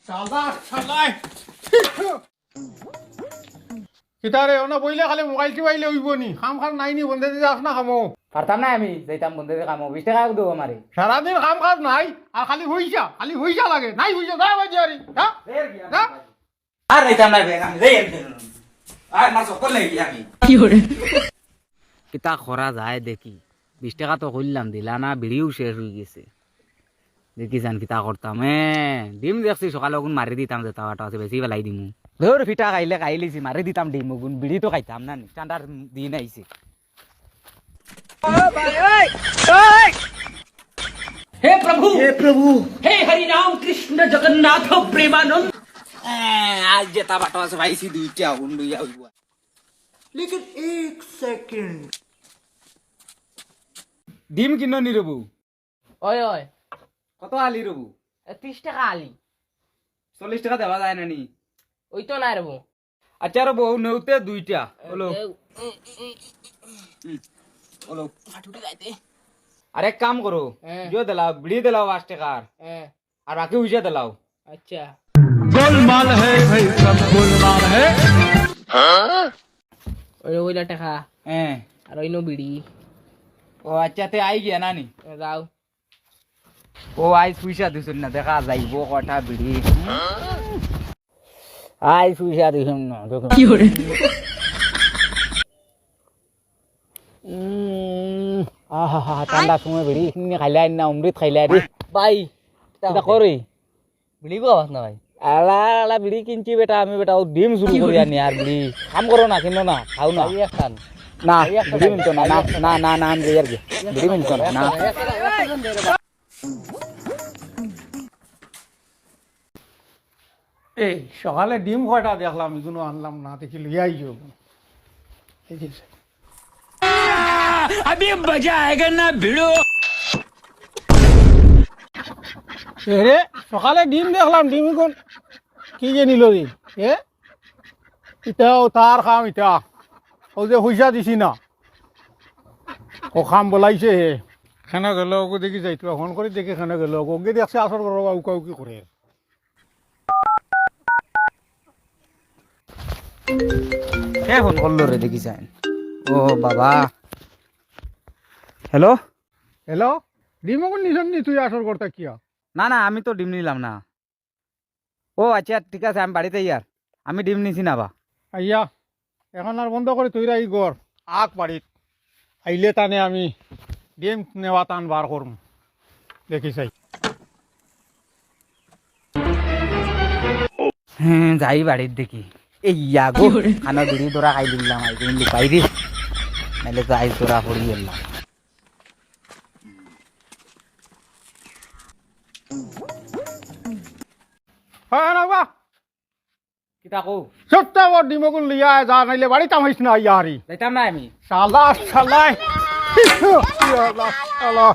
শালা শালাই কিতারে ওনা বইলে খালি মোবাইল টিপাইলে হইব নি কাম কাজ নাই নি বন্ধে দিতে আস না কামো পারতাম না আমি যাইতাম বন্ধে কাম 20 টাকা দেবো আমারে সারাদিন কাম কাজ নাই আর খালি হইসা লাগে নাই হইসা দা বাজি আরি হ্যাঁ আর যাইতাম না বেগ আমি যাই আর মার সকল লাগি আমি কি করে কিতা খরা যায় দেখি 20 টাকা তো কইলাম দিলা না বিড়িও শেষ হয়ে গেছে দেখি জান কিতা করতাম ডিম দেখছি সকালে ওগুন মারি দিতাম যে তাওয়াটা আছে বেশি বেলাই দিমু ধর ফিটা খাইলিছি মারি দিতাম ডিম ওগুন বিড়ি তো খাইতাম না ঠান্ডার দিন আইছে हे प्रभु हे हरि राम कृष्ण जगन्नाथ प्रेमानंद आज जे तावाटा আছে ভাইছি দুইটা ওগুন লইয়া হইব लेकिन एक सेकंड ডিম কিনো নি রবু ओए ओए কত আলি রবু 30 টাকা আলি 40 টাকা দেওয়া যায় না নি ওই তো না রবো আচ্ছা রবু নেউতে দুইটা হলো হলো ফাটুটি যাইতে আরে এক কাম করো जो দিলাও বিড়ি দিলাও 5 টাকার আর বাকি উইজা দিলাও अच्छा गोलमाल है भाई सब गोलमाल है ওইলা টাকা আর ওইনো বিড়ি ও আচ্ছা তে আই গিয়া নানি যাও ও আই পয়সা দিছুন না দেখা যাইব কটা বিড়ি আই পয়সা দিছুন না কি করে আহা ঠান্ডা সময় বিড়ি কিনে খাইলাই না অমৃত খাইলাই রে ভাই এটা করি বিড়ি বাস না ভাই আলা আলা বিড়ি কিনছি বেটা আমি বেটা ও ডিম শুরু করি আনি আর বিড়ি কাম করো না কিনো না খাও না একখান না বিড়ি মিনতো না না না না আমি আর কি বিড়ি মিনতো না এই সকালে ডিম কয়টা দেখলাম এগুলো আনলাম না দেখি লইয়াই যাবো দেখিস अभी मजा आएगा ना भिड़ो রে সকালে ডিম দেখলাম ডিম কোন কি যে নিল রে ইটাও তার খাম ইটা ও যে পয়সা দিছি না ও খাম বলাইছে হে খানা গেল ওকে দেখি যাইতো ফোন করে দেখি খানা গেল ওকে দেখছে আসর করো উকা উকি করে কে ফোন করলো রে দেখি যাই ও বাবা হ্যালো হ্যালো ডিম কোন নিছন নি তুই আসর করতে কিয়া না না আমি তো ডিম নিলাম না ও আচ্ছা ঠিক আছে আমি বাড়িতে ইয়ার আমি ডিম নিছি না বা আইয়া এখন আর বন্ধ করে তুই রাই গর আগ বাড়িত আইলে টানে আমি ডিম নেওয়া টান বার করম দেখি চাই যাই বাড়ির দেখি এই ইয়াগো খানা বিড়ি ধরা খাই দিলাম আই দিন লুকাই দি নাহলে তো আইস ধরা পড়ি গেলাম হ্যাঁ না বা কিতা কও সত্তা বড় ডিমগুন লিয়া যা নাইলে বাড়ি তামাইছ না ইয়া হারি যাইতাম না আমি শালা শালাই শালা শালা